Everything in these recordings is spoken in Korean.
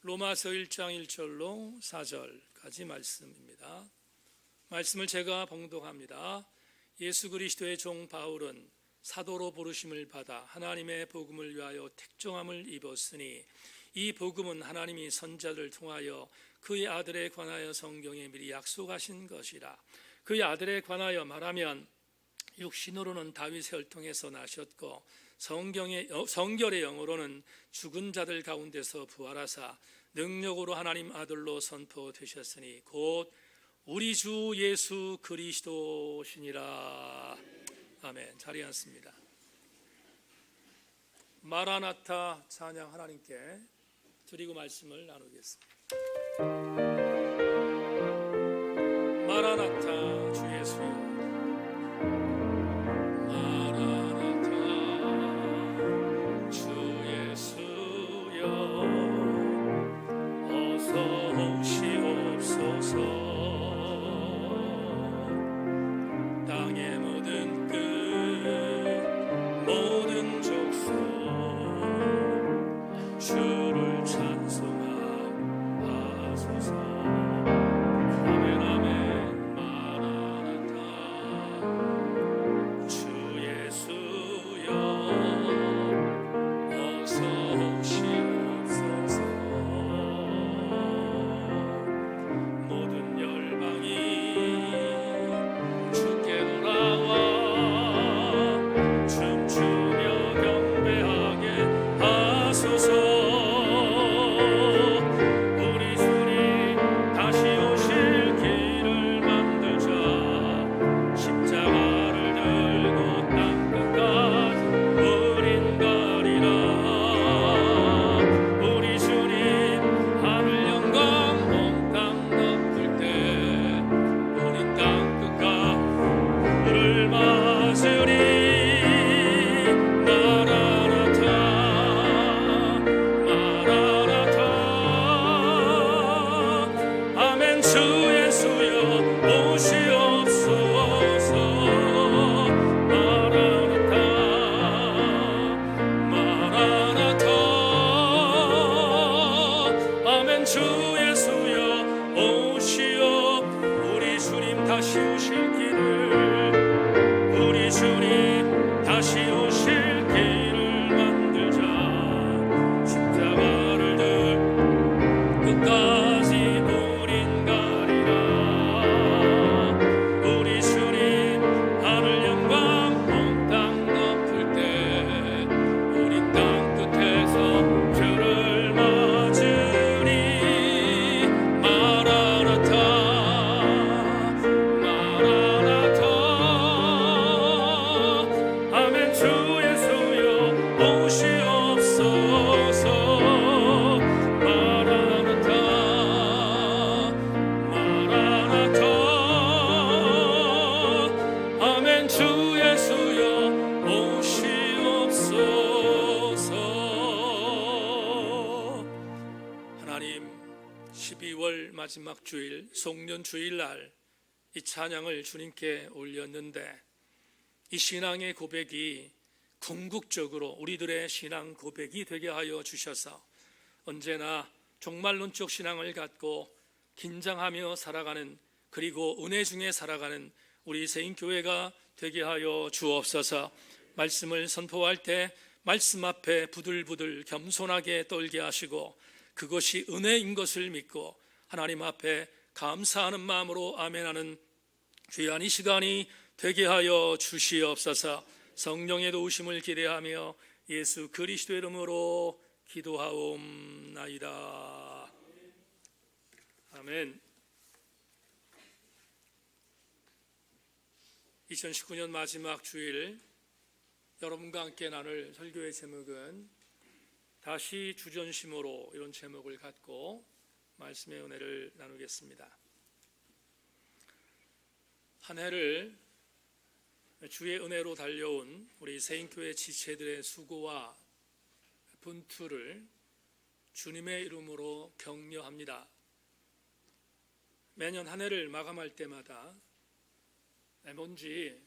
로마서 1장 1절로 4절까지 말씀입니다. 말씀을 제가 봉독합니다. 예수 그리스도의 종 바울은 사도로 부르심을 받아 하나님의 복음을 위하여 택정함을 입었으니 이 복음은 하나님이 선자들을 통하여 그의 아들에 관하여 성경에 미리 약속하신 것이라. 그의 아들에 관하여 말하면 육신으로는 다윗의 혈통에서 나셨고 성결의 영으로는 죽은 자들 가운데서 부활하사 능력으로 하나님 아들로 선포되셨으니 곧 우리 주 예수 그리스도시니라. 아멘. 자리에 앉습니다. 마라나타 찬양 하나님께 드리고 말씀을 나누겠습니다. 마라나타 주 예수여, 땅의 모든 끝 모든 족속 주를 찬송하소서. 아멘 아멘. 마라나타 주 예수여 어서 오시옵소서. 모든 열방이 마지막 주일 송년 주일날 이 찬양을 주님께 올렸는데 이 신앙의 고백이 궁극적으로 우리들의 신앙 고백이 되게 하여 주셔서 언제나 종말론적 신앙을 갖고 긴장하며 살아가는, 그리고 은혜 중에 살아가는 우리 세인교회가 되게 하여 주옵소서. 말씀을 선포할 때 말씀 앞에 부들부들 겸손하게 떨게 하시고 그것이 은혜인 것을 믿고 하나님 앞에 감사하는 마음으로 아멘하는 귀한 이 시간이 되게 하여 주시옵소서. 성령의 도우심을 기대하며 예수 그리스도의 이름으로 기도하옵나이다. 아멘. 2019년 마지막 주일 여러분과 함께 나눌 설교의 제목은 다시 주전심으로, 이런 제목을 갖고 말씀의 은혜를 나누겠습니다. 한 해를 주의 은혜로 달려온 우리 세인교회 지체들의 수고와 분투를 주님의 이름으로 격려합니다. 매년 한 해를 마감할 때마다 뭔지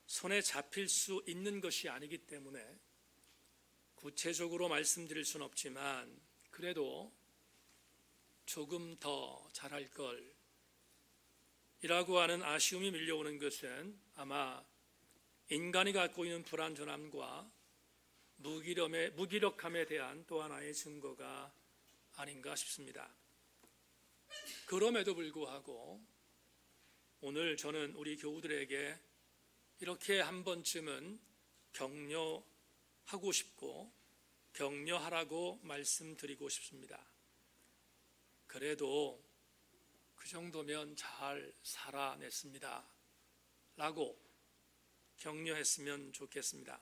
손에 잡힐 수 있는 것이 아니기 때문에 구체적으로 말씀드릴 수는 없지만 그래도 조금 더 잘할 걸 이라고 하는 아쉬움이 밀려오는 것은 아마 인간이 갖고 있는 불완전함과 무기력함에 대한 또 하나의 증거가 아닌가 싶습니다. 그럼에도 불구하고 오늘 저는 우리 교우들에게 이렇게 한 번쯤은 격려하고 싶고 격려하라고 말씀드리고 싶습니다. 그래도 그 정도면 잘 살아냈습니다 라고 격려했으면 좋겠습니다.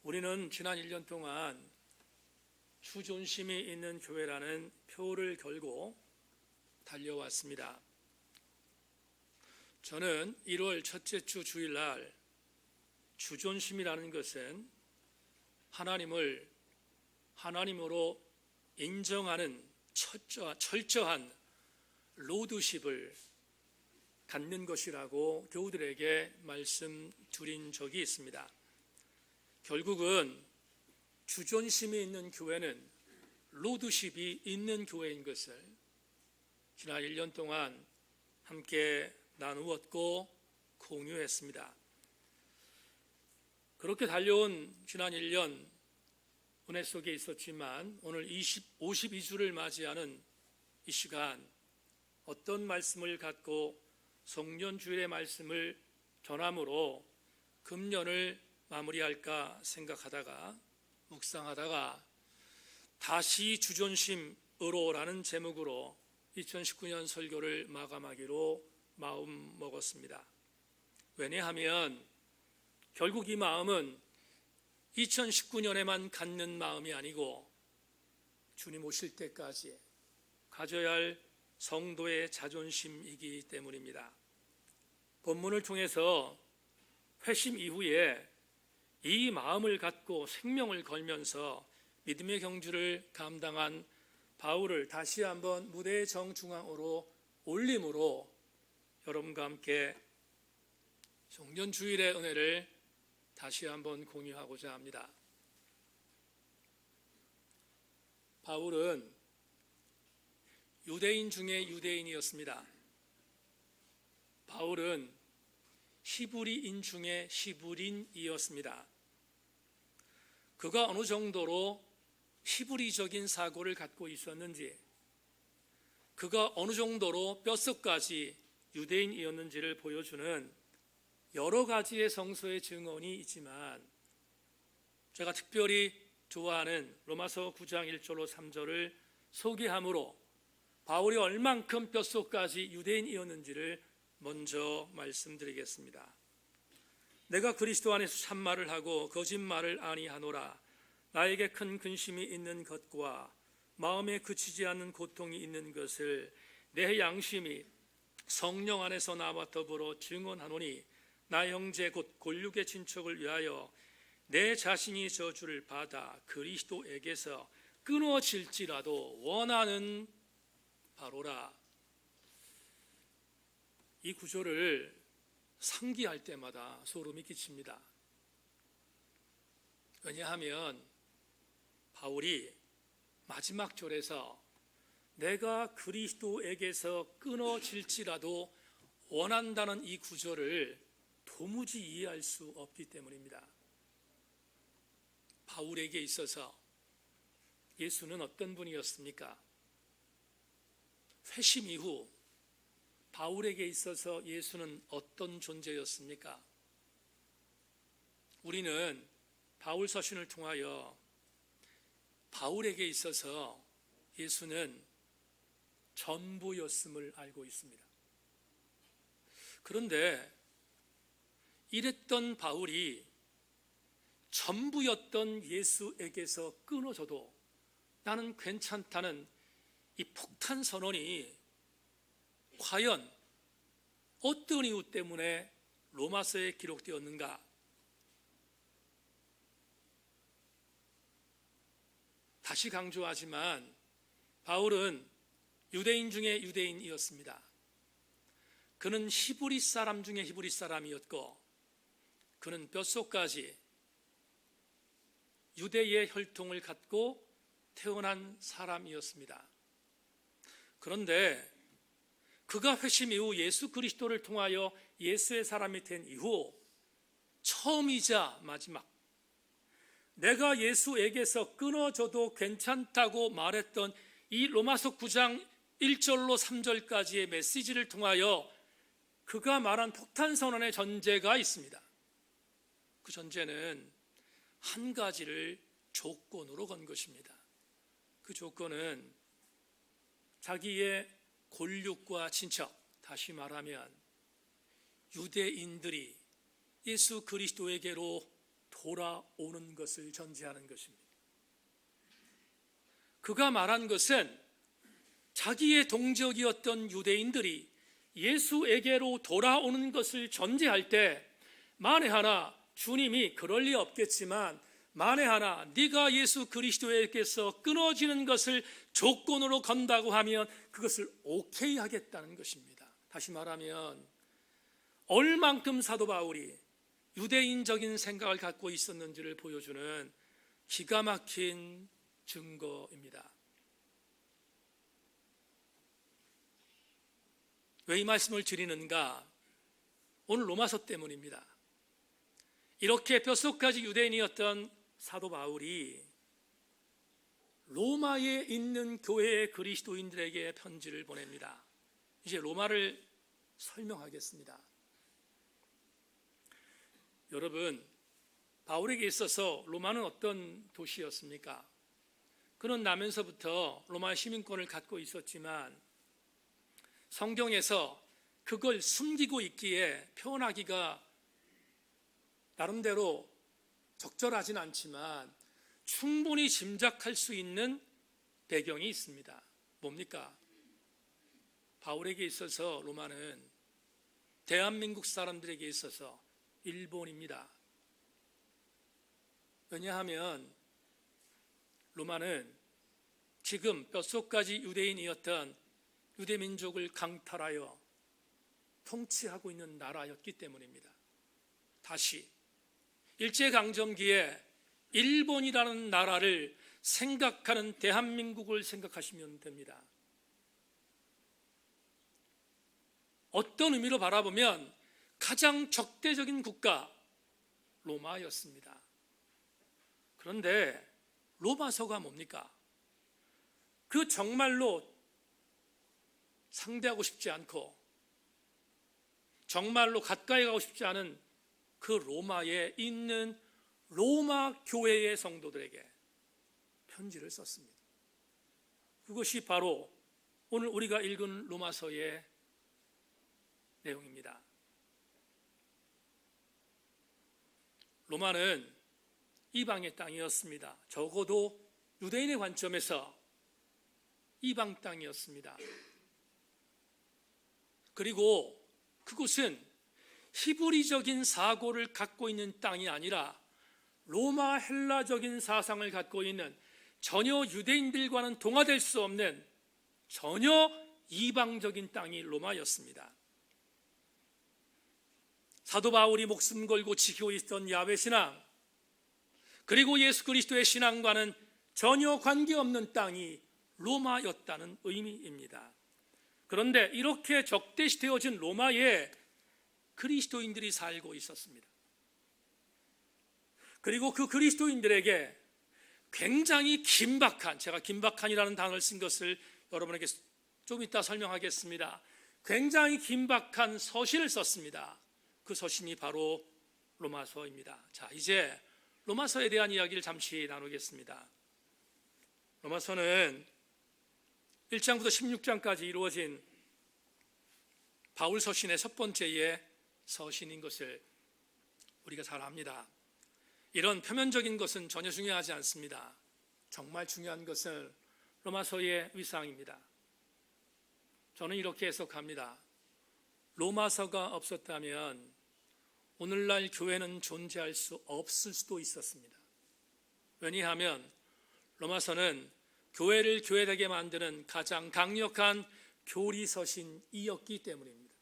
우리는 지난 1년 동안 주존심이 있는 교회라는 표를 걸고 달려왔습니다. 저는 1월 첫째 주 주일날 주존심이라는 것은 하나님을 하나님으로 인정하는 철저한 로드십을 갖는 것이라고 교우들에게 말씀드린 적이 있습니다. 결국은 주존심이 있는 교회는 로드십이 있는 교회인 것을 지난 1년 동안 함께 나누었고 공유했습니다. 그렇게 달려온 지난 1년 은혜 속에 있었지만 오늘 52주를 맞이하는 이 시간 어떤 말씀을 갖고 성년주일의 말씀을 전함으로 금년을 마무리할까 묵상하다가 다시 주존심으로라는 제목으로 2019년 설교를 마감하기로 마음 먹었습니다. 왜냐하면 결국 이 마음은 2019년에만 갖는 마음이 아니고 주님 오실 때까지 가져야 할 성도의 자존심이기 때문입니다. 본문을 통해서 회심 이후에 이 마음을 갖고 생명을 걸면서 믿음의 경주를 감당한 바울을 다시 한번 무대의 정중앙으로 올림으로 여러분과 함께 성년주일의 은혜를 다시 한번 공유하고자 합니다. 바울은 유대인 중에 유대인이었습니다. 바울은 히브리인 중에 히브리인이었습니다. 그가 어느 정도로 히브리적인 사고를 갖고 있었는지, 그가 어느 정도로 뼛속까지 유대인이었는지를 보여주는 여러 가지의 성서의 증언이 있지만 제가 특별히 좋아하는 로마서 9장 1절로 3절을 소개함으로 바울이 얼만큼 뼛속까지 유대인이었는지를 먼저 말씀드리겠습니다. 내가 그리스도 안에서 참말을 하고 거짓말을 아니하노라. 나에게 큰 근심이 있는 것과 마음에 그치지 않는 고통이 있는 것을 내 양심이 성령 안에서 나와 더불어 증언하노니 나 형제 곧 골육의 친척을 위하여 내 자신이 저주를 받아 그리스도에게서 끊어질지라도 원하는 바로라. 이 구절을 상기할 때마다 소름이 끼칩니다. 왜냐하면 바울이 마지막 절에서 내가 그리스도에게서 끊어질지라도 원한다는 이 구절을 도무지 이해할 수 없기 때문입니다. 바울에게 있어서 예수는 어떤 분이었습니까? 회심 이후 바울에게 있어서 예수는 어떤 존재였습니까? 우리는 바울 서신을 통하여 바울에게 있어서 예수는 전부였음을 알고 있습니다. 그런데 이랬던 바울이 전부였던 예수에게서 끊어져도 나는 괜찮다는 이 폭탄 선언이 과연 어떤 이유 때문에 로마서에 기록되었는가? 다시 강조하지만 바울은 유대인 중에 유대인이었습니다. 그는 히브리 사람 중에 히브리 사람이었고 그는 뼛속까지 유대의 혈통을 갖고 태어난 사람이었습니다. 그런데 그가 회심 이후 예수 그리스도를 통하여 예수의 사람이 된 이후 처음이자 마지막, 내가 예수에게서 끊어져도 괜찮다고 말했던 이 로마서 9장 1절로 3절까지의 메시지를 통하여 그가 말한 폭탄 선언의 전제가 있습니다. 그 전제는 한 가지를 조건으로 건 것입니다. 그 조건은 자기의 골육과 친척, 다시 말하면 유대인들이 예수 그리스도에게로 돌아오는 것을 전제하는 것입니다. 그가 말한 것은 자기의 동족이었던 유대인들이 예수에게로 돌아오는 것을 전제할 때, 만에 하나 주님이 그럴 리 없겠지만 만에 하나 네가 예수 그리스도에게서 끊어지는 것을 조건으로 건다고 하면 그것을 오케이 하겠다는 것입니다. 다시 말하면 얼만큼 사도 바울이 유대인적인 생각을 갖고 있었는지를 보여주는 기가 막힌 증거입니다. 왜 이 말씀을 드리는가? 오늘 로마서 때문입니다. 이렇게 뼛속까지 유대인이었던 사도 바울이 로마에 있는 교회의 그리스도인들에게 편지를 보냅니다. 이제 로마를 설명하겠습니다. 여러분, 바울에게 있어서 로마는 어떤 도시였습니까? 그는 나면서부터 로마 시민권을 갖고 있었지만 성경에서 그걸 숨기고 있기에 표현하기가 나름대로 적절하진 않지만 충분히 짐작할 수 있는 배경이 있습니다. 뭡니까? 바울에게 있어서 로마는 대한민국 사람들에게 있어서 일본입니다. 왜냐하면 로마는 지금 뼛속까지 유대인이었던 유대민족을 강탈하여 통치하고 있는 나라였기 때문입니다. 다시 일제강점기에 일본이라는 나라를 생각하는 대한민국을 생각하시면 됩니다. 어떤 의미로 바라보면 가장 적대적인 국가 로마였습니다. 그런데 로마서가 뭡니까? 그 정말로 상대하고 싶지 않고 정말로 가까이 가고 싶지 않은 그 로마에 있는 로마 교회의 성도들에게 편지를 썼습니다. 그것이 바로 오늘 우리가 읽은 로마서의 내용입니다. 로마는 이방의 땅이었습니다. 적어도 유대인의 관점에서 이방 땅이었습니다. 그리고 그곳은 히브리적인 사고를 갖고 있는 땅이 아니라 로마 헬라적인 사상을 갖고 있는 전혀 유대인들과는 동화될 수 없는 전혀 이방적인 땅이 로마였습니다. 사도 바울이 목숨 걸고 지키고 있던 야훼 신앙, 그리고 예수 그리스도의 신앙과는 전혀 관계없는 땅이 로마였다는 의미입니다. 그런데 이렇게 적대시되어진 로마에 그리스도인들이 살고 있었습니다. 그리고 그 그리스도인들에게 굉장히 긴박한, 제가 긴박한이라는 단어를 쓴 것을 여러분에게 좀 이따 설명하겠습니다. 굉장히 긴박한 서신을 썼습니다. 그 서신이 바로 로마서입니다. 자, 이제 로마서에 대한 이야기를 잠시 나누겠습니다. 로마서는 1장부터 16장까지 이루어진 바울 서신의 첫 번째의 서신인 것을 우리가 잘 압니다. 이런 표면적인 것은 전혀 중요하지 않습니다. 정말 중요한 것은 로마서의 위상입니다. 저는 이렇게 해석합니다. 로마서가 없었다면 오늘날 교회는 존재할 수 없을 수도 있었습니다. 왜냐하면 로마서는 교회를 교회되게 만드는 가장 강력한 교리서신이었기 때문입니다.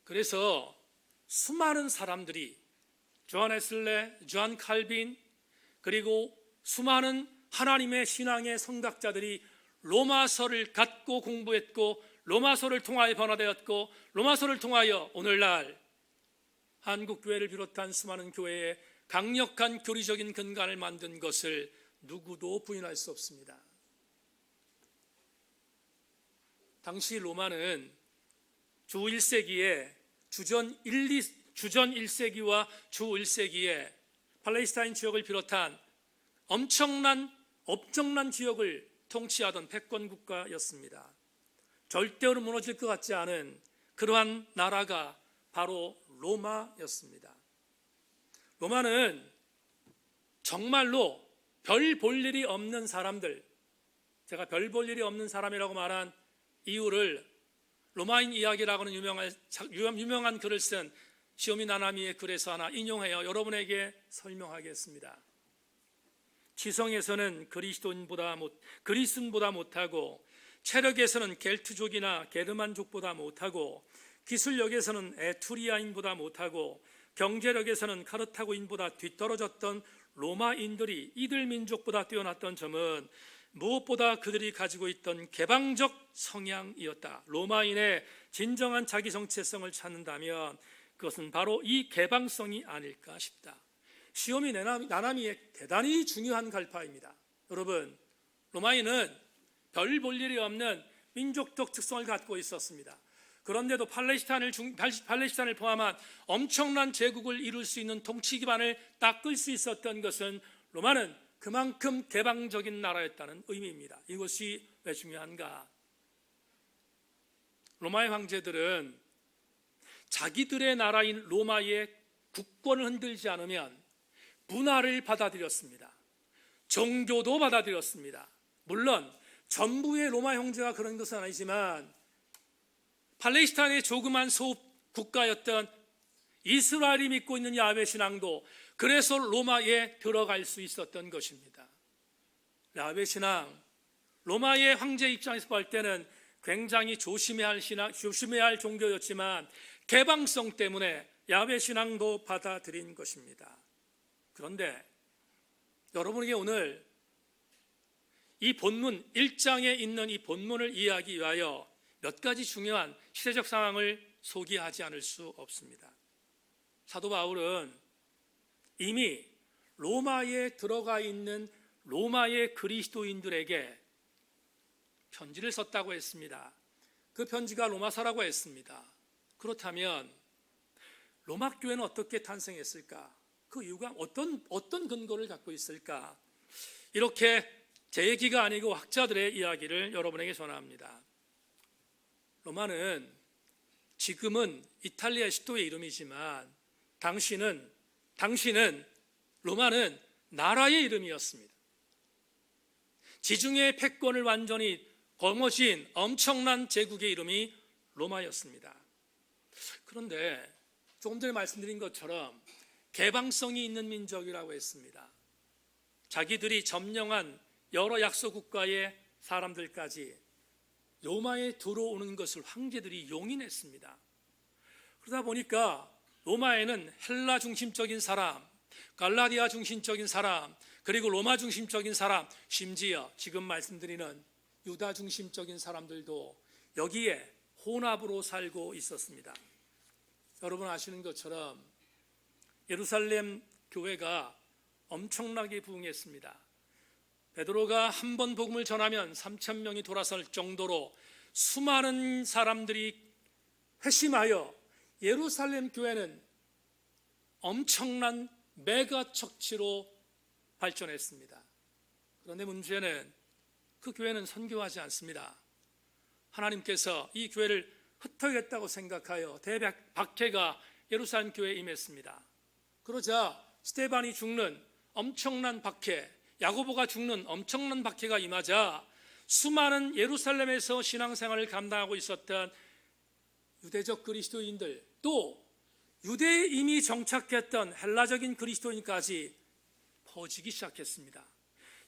그래서 수많은 사람들이 존 웨슬레, 존 칼빈, 그리고 수많은 하나님의 신앙의 성각자들이 로마서를 갖고 공부했고, 로마서를 통하여 변화되었고, 로마서를 통하여 오늘날 한국교회를 비롯한 수많은 교회에 강력한 교리적인 근간을 만든 것을 누구도 부인할 수 없습니다. 당시 로마는 주 1세기에 주전 1세기와 주 1세기에 팔레스타인 지역을 비롯한 엄청난 지역을 통치하던 패권 국가였습니다. 절대로 무너질 것 같지 않은 그러한 나라가 바로 로마였습니다. 로마는 정말로 별 볼 일이 없는 사람들, 제가 별 볼 일이 없는 사람이라고 말한 이유를 로마인 이야기라고는 유명한 글을 쓴 시오미 나나미의 글에서 하나 인용해요. 여러분에게 설명하겠습니다. 지성에서는 그리스인보다 못하고, 체력에서는 겔트족이나 게르만족보다 못하고, 기술력에서는 에투리아인보다 못하고, 경제력에서는 카르타고인보다 뒤떨어졌던 로마인들이 이들 민족보다 뛰어났던 점은 무엇보다 그들이 가지고 있던 개방적 성향이었다. 로마인의 진정한 자기 정체성을 찾는다면 그것은 바로 이 개방성이 아닐까 싶다. 시오미 나나미의 대단히 중요한 갈파입니다. 여러분, 로마인은 별 볼 일이 없는 민족적 특성을 갖고 있었습니다. 그런데도 팔레스타인을 포함한 엄청난 제국을 이룰 수 있는 통치 기반을 닦을 수 있었던 것은 로마는 그만큼 개방적인 나라였다는 의미입니다. 이것이 왜 중요한가? 로마의 황제들은 자기들의 나라인 로마의 국권을 흔들지 않으면 문화를 받아들였습니다. 종교도 받아들였습니다. 물론 전부의 로마 형제가 그런 것은 아니지만 팔레스타인의 조그만 소읍 국가였던 이스라엘이 믿고 있는 야훼 신앙도 그래서 로마에 들어갈 수 있었던 것입니다. 야훼 신앙, 로마의 황제 입장에서 볼 때는 굉장히 조심해야 할 종교였지만 개방성 때문에 야훼 신앙도 받아들인 것입니다. 그런데 여러분에게 오늘 이 본문 1장에 있는 이 본문을 이해하기 위하여 몇 가지 중요한 시대적 상황을 소개하지 않을 수 없습니다. 사도 바울은 이미 로마에 들어가 있는 로마의 그리스도인들에게 편지를 썼다고 했습니다. 그 편지가 로마서라고 했습니다. 그렇다면 로마 교회는 어떻게 탄생했을까? 그 이유가 어떤 근거를 갖고 있을까? 이렇게 제 얘기가 아니고 학자들의 이야기를 여러분에게 전합니다. 로마는 지금은 이탈리아 수도의 이름이지만 로마는 나라의 이름이었습니다. 지중해 패권을 완전히 거머쥔 엄청난 제국의 이름이 로마였습니다. 그런데 조금 전에 말씀드린 것처럼 개방성이 있는 민족이라고 했습니다. 자기들이 점령한 여러 약소 국가의 사람들까지 로마에 들어오는 것을 황제들이 용인했습니다. 그러다 보니까 로마에는 헬라 중심적인 사람, 갈라디아 중심적인 사람, 그리고 로마 중심적인 사람, 심지어 지금 말씀드리는 유다 중심적인 사람들도 여기에 혼합으로 살고 있었습니다. 여러분 아시는 것처럼 예루살렘 교회가 엄청나게 부흥했습니다. 베드로가 한 번 복음을 전하면 3,000명이 돌아설 정도로 수많은 사람들이 회심하여 예루살렘 교회는 엄청난 메가 처치로 발전했습니다. 그런데 문제는 그 교회는 선교하지 않습니다. 하나님께서 이 교회를 흩어야겠다고 생각하여 대박해가 예루살렘 교회에 임했습니다. 그러자 스데반이 죽는 엄청난 박해, 야고보가 죽는 엄청난 박해가 임하자 수많은 예루살렘에서 신앙생활을 감당하고 있었던 유대적 그리스도인들, 또 유대에 이미 정착했던 헬라적인 그리스도인까지 퍼지기 시작했습니다.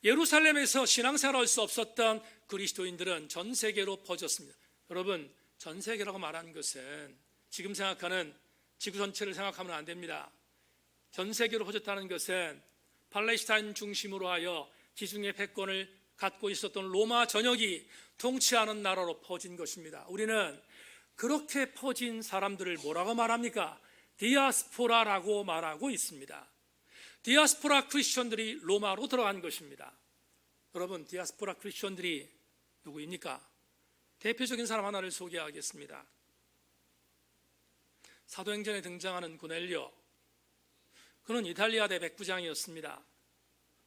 예루살렘에서 신앙생활할 수 없었던 그리스도인들은 전 세계로 퍼졌습니다. 여러분, 전 세계라고 말하는 것은 지금 생각하는 지구 전체를 생각하면 안 됩니다. 전 세계로 퍼졌다는 것은 팔레스타인 중심으로 하여 지중해 패권을 갖고 있었던 로마 전역이 통치하는 나라로 퍼진 것입니다. 우리는 그렇게 퍼진 사람들을 뭐라고 말합니까? 디아스포라라고 말하고 있습니다. 디아스포라 크리스천들이 로마로 들어간 것입니다. 여러분, 디아스포라 크리스천들이 누구입니까? 대표적인 사람 하나를 소개하겠습니다. 사도행전에 등장하는 고넬료, 그는 이탈리아 대 백부장이었습니다.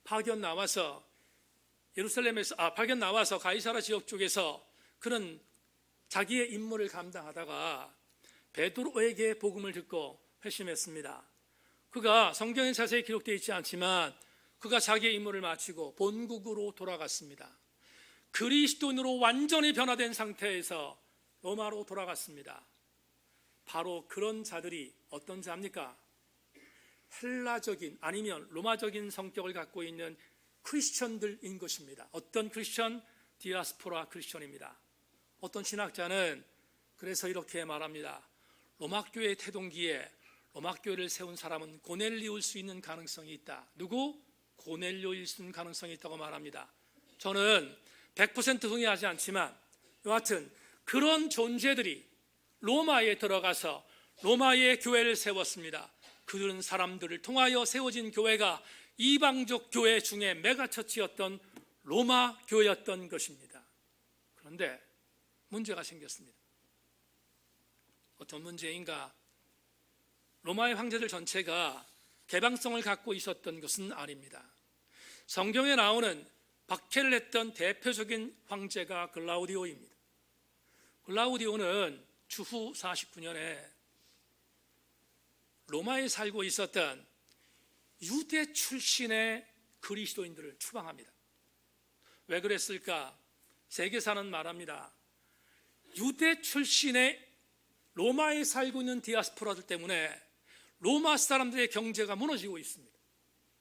파견 나와서 가이사라 지역 쪽에서 그는 자기의 임무를 감당하다가 베드로에게 복음을 듣고 회심했습니다. 그가 성경에 자세히 기록되어 있지 않지만 그가 자기의 임무를 마치고 본국으로 돌아갔습니다. 그리스도인으로 완전히 변화된 상태에서 로마로 돌아갔습니다. 바로 그런 자들이 어떤 자입니까? 헬라적인 아니면 로마적인 성격을 갖고 있는 크리스천들인 것입니다. 어떤 크리스천? 디아스포라 크리스천입니다. 어떤 신학자는 그래서 이렇게 말합니다. 로마교회 태동기에 로마교회를 세운 사람은 고넬리오일 수 있는 가능성이 있다. 누구? 고넬료일 수 있는 가능성이 있다고 말합니다. 저는 100% 동의하지 않지만 여하튼 그런 존재들이 로마에 들어가서 로마의 교회를 세웠습니다. 그런 사람들을 통하여 세워진 교회가 이방적 교회 중에 메가처치였던 로마 교회였던 것입니다. 그런데 문제가 생겼습니다. 어떤 문제인가? 로마의 황제들 전체가 개방성을 갖고 있었던 것은 아닙니다. 성경에 나오는 박해를 했던 대표적인 황제가 글라우디오입니다. 글라우디오는 주후 49년에 로마에 살고 있었던 유대 출신의 그리스도인들을 추방합니다. 왜 그랬을까? 세계사는 말합니다. 유대 출신의 로마에 살고 있는 디아스포라들 때문에 로마 사람들의 경제가 무너지고 있습니다.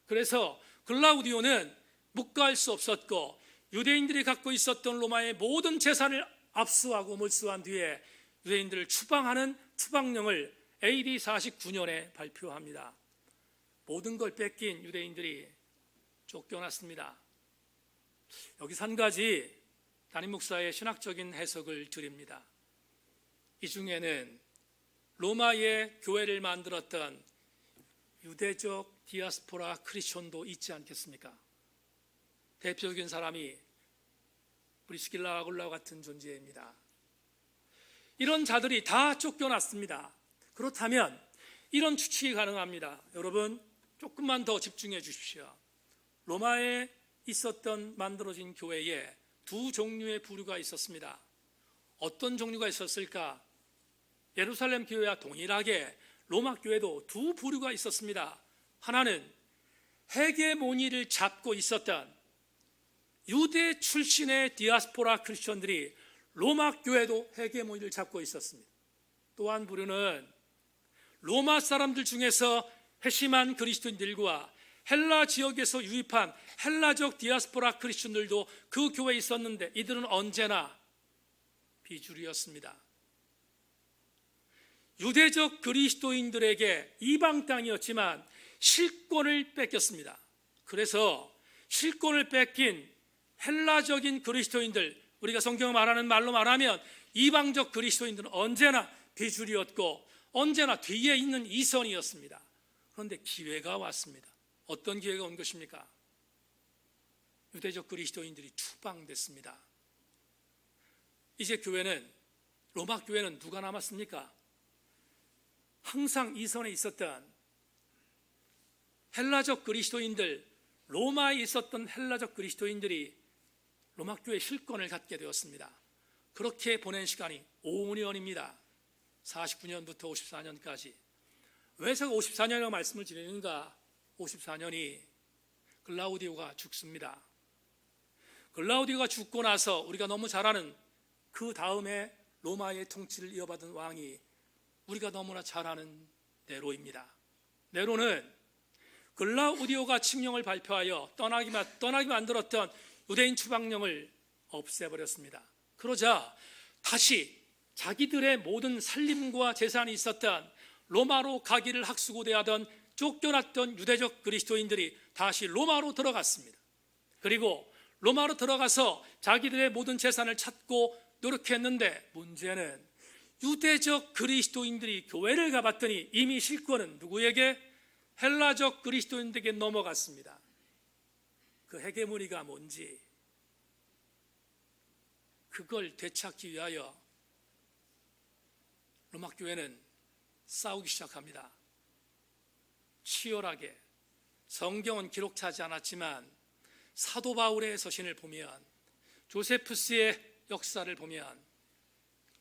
그래서 글라우디오는 묵과할 수 없었고 유대인들이 갖고 있었던 로마의 모든 재산을 압수하고 몰수한 뒤에 유대인들을 추방하는 추방령을 AD 49년에 발표합니다. 모든 걸 뺏긴 유대인들이 쫓겨났습니다. 여기서 한 가지 담임 목사의 신학적인 해석을 드립니다. 이 중에는 로마의 교회를 만들었던 유대적 디아스포라 크리스천도 있지 않겠습니까? 대표적인 사람이 브리스길라 아굴라 같은 존재입니다. 이런 자들이 다 쫓겨났습니다. 그렇다면 이런 추측이 가능합니다. 여러분 조금만 더 집중해 주십시오. 로마에 있었던 만들어진 교회에 두 종류의 부류가 있었습니다. 어떤 종류가 있었을까? 예루살렘 교회와 동일하게 로마 교회도 두 부류가 있었습니다. 하나는 헤게모니를 잡고 있었던 유대 출신의 디아스포라 크리스천들이 로마 교회도 헤게모니를 잡고 있었습니다. 또 한 부류는 로마 사람들 중에서 회심한 그리스도인들과 헬라 지역에서 유입한 헬라적 디아스포라 크리스천들도 그 교회에 있었는데 이들은 언제나 비주류였습니다. 유대적 그리스도인들에게 이방 땅이었지만 실권을 뺏겼습니다. 그래서 실권을 뺏긴 헬라적인 그리스도인들, 우리가 성경을 말하는 말로 말하면 이방적 그리스도인들은 언제나 비주류였고 언제나 뒤에 있는 이선이었습니다. 그런데 기회가 왔습니다. 어떤 기회가 온 것입니까? 유대적 그리스도인들이 추방됐습니다. 이제 로마 교회는 누가 남았습니까? 항상 이선에 있었던 헬라적 그리스도인들, 로마에 있었던 헬라적 그리스도인들이 로마 교회 실권을 갖게 되었습니다. 그렇게 보낸 시간이 5년입니다. 49년부터 54년까지. 왜 제가 54년이라고 말씀을 드리는가? 54년이 글라우디오가 죽습니다. 글라우디오가 죽고 나서 우리가 너무 잘 아는 그 다음에 로마의 통치를 이어받은 왕이 우리가 너무나 잘 아는 네로입니다. 네로는 글라우디오가 칙령을 발표하여 떠나게 만들었던 유대인 추방령을 없애버렸습니다. 그러자 다시 자기들의 모든 살림과 재산이 있었던 로마로 가기를 학수고대하던 쫓겨났던 유대적 그리스도인들이 다시 로마로 들어갔습니다. 그리고 로마로 들어가서 자기들의 모든 재산을 찾고 노력했는데, 문제는 유대적 그리스도인들이 교회를 가봤더니 이미 실권은 누구에게? 헬라적 그리스도인들에게 넘어갔습니다. 그 헤게모니가 뭔지 그걸 되찾기 위하여 로마 교회는 싸우기 시작합니다. 치열하게. 성경은 기록하지 않았지만 사도 바울의 서신을 보면, 조세푸스의 역사를 보면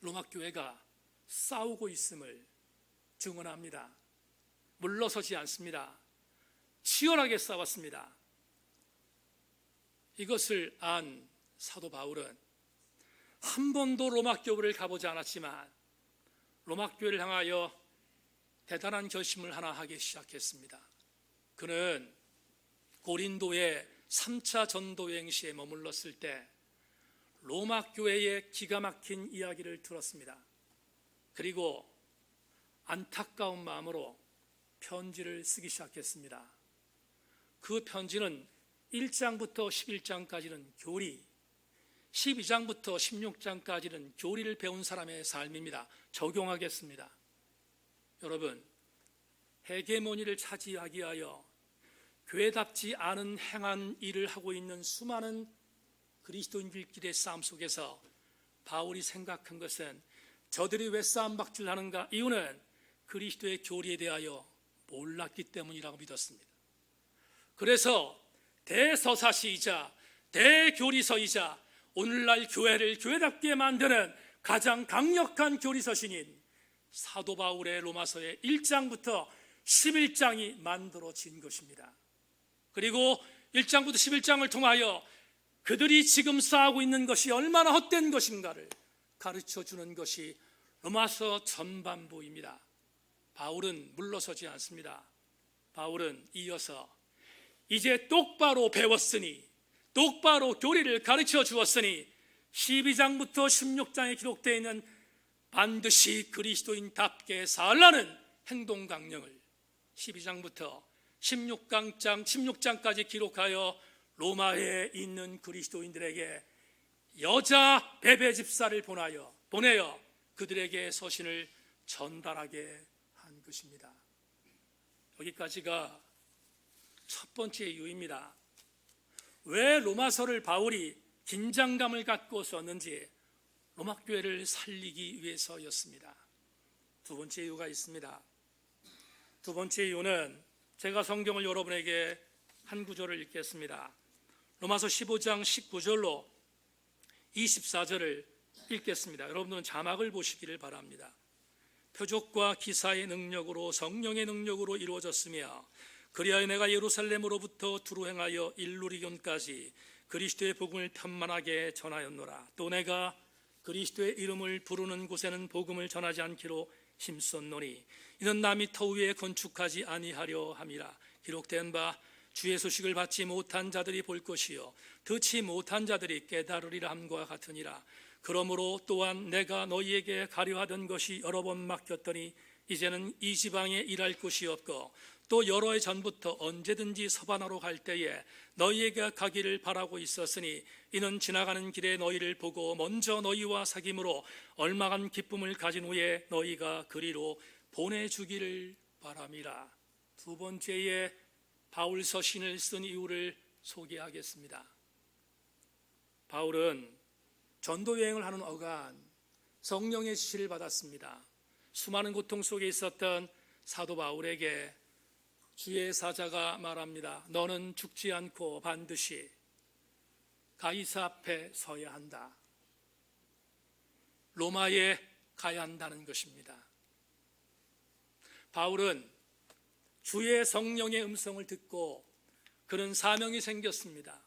로마 교회가 싸우고 있음을 증언합니다. 물러서지 않습니다. 치열하게 싸웠습니다. 이것을 안 사도 바울은 한 번도 로마 교회를 가보지 않았지만 로마 교회를 향하여 대단한 결심을 하나 하기 시작했습니다. 그는 고린도의 3차 전도여행 시에 머물렀을 때 로마 교회의 기가 막힌 이야기를 들었습니다. 그리고 안타까운 마음으로 편지를 쓰기 시작했습니다. 그 편지는 1장부터 11장까지는 교리, 12장부터 16장까지는 교리를 배운 사람의 삶입니다. 적용하겠습니다. 여러분, 헤게모니를 차지하기 위하여 교회답지 않은 행한 일을 하고 있는 수많은 그리스도인들끼리의 싸움 속에서 바울이 생각한 것은, 저들이 왜 싸움박질을 하는가? 이유는 그리스도의 교리에 대하여 몰랐기 때문이라고 믿었습니다. 그래서 대서사시이자 대교리서이자 오늘날 교회를 교회답게 만드는 가장 강력한 교리서신인 사도 바울의 로마서의 1장부터 11장이 만들어진 것입니다. 그리고 1장부터 11장을 통하여 그들이 지금 싸우고 있는 것이 얼마나 헛된 것인가를 가르쳐주는 것이 로마서 전반부입니다. 바울은 물러서지 않습니다. 바울은 이어서 이제 똑바로 배웠으니, 똑바로 교리를 가르쳐 주었으니 12장부터 16장에 기록되어 있는 반드시 그리스도인답게 살라는 행동 강령을 12장부터 16장까지 기록하여 로마에 있는 그리스도인들에게 여자 베베 집사를 보내어 그들에게 서신을 전달하게 한 것입니다. 여기까지가 첫 번째 이유입니다. 왜 로마서를 바울이 긴장감을 갖고 썼는지, 로마 교회를 살리기 위해서였습니다. 두 번째 이유가 있습니다. 두 번째 이유는 제가 성경을 여러분에게 한 구절을 읽겠습니다. 로마서 15장 19절로 24절을 읽겠습니다. 여러분들은 자막을 보시기를 바랍니다. 표적과 기사의 능력으로 성령의 능력으로 이루어졌으며 그리하여 내가 예루살렘으로부터 두루 행하여 일루리온까지 그리스도의 복음을 편만하게 전하였노라. 또 내가 그리스도의 이름을 부르는 곳에는 복음을 전하지 않기로 힘썼노니 이는 남이 터 위에 건축하지 아니하려 함이라. 기록된 바 주의 소식을 받지 못한 자들이 볼 것이요 듣지 못한 자들이 깨달으리라 함과 같으니라. 그러므로 또한 내가 너희에게 가려 하던 것이 여러 번 막혔더니 이제는 이 지방에 일할 곳이 없고 또 여러 해 전부터 언제든지 서바나로 갈 때에 너희에게 가기를 바라고 있었으니 이는 지나가는 길에 너희를 보고 먼저 너희와 사귐으로 얼마간 기쁨을 가진 후에 너희가 그리로 보내주기를 바람이라. 두 번째에 바울 서신을 쓴 이유를 소개하겠습니다. 바울은 전도 여행을 하는 어간 성령의 지시를 받았습니다. 수많은 고통 속에 있었던 사도 바울에게 주의 사자가 말합니다. 너는 죽지 않고 반드시 가이사 앞에 서야 한다. 로마에 가야 한다는 것입니다. 바울은 주의 성령의 음성을 듣고 그는 사명이 생겼습니다.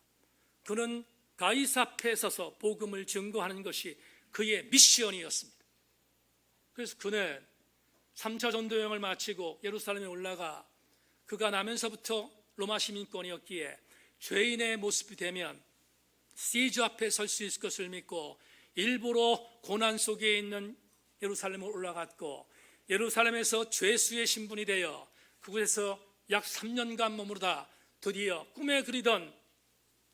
그는 가이사 앞에 서서 복음을 증거하는 것이 그의 미션이었습니다. 그래서 그는 3차 전도여행을 마치고 예루살렘에 올라가 그가 나면서부터 로마 시민권이었기에 죄인의 모습이 되면 시저 앞에 설 수 있을 것을 믿고 일부러 고난 속에 있는 예루살렘을 올라갔고 예루살렘에서 죄수의 신분이 되어 그곳에서 약 3년간 머무르다 드디어 꿈에 그리던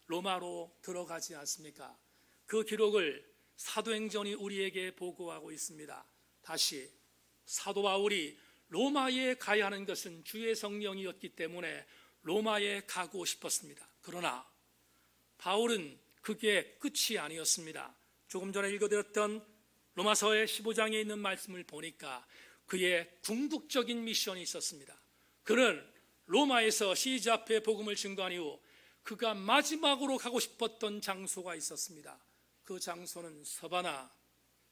로마로 들어가지 않습니까? 그 기록을 사도행전이 우리에게 보고하고 있습니다. 다시 사도 바울이 로마에 가야 하는 것은 주의 성령이었기 때문에 로마에 가고 싶었습니다. 그러나 바울은 그게 끝이 아니었습니다. 조금 전에 읽어드렸던 로마서의 15장에 있는 말씀을 보니까 그의 궁극적인 미션이 있었습니다. 그는 로마에서 시즈 앞에 복음을 증거한 이후 그가 마지막으로 가고 싶었던 장소가 있었습니다. 그 장소는 서바나,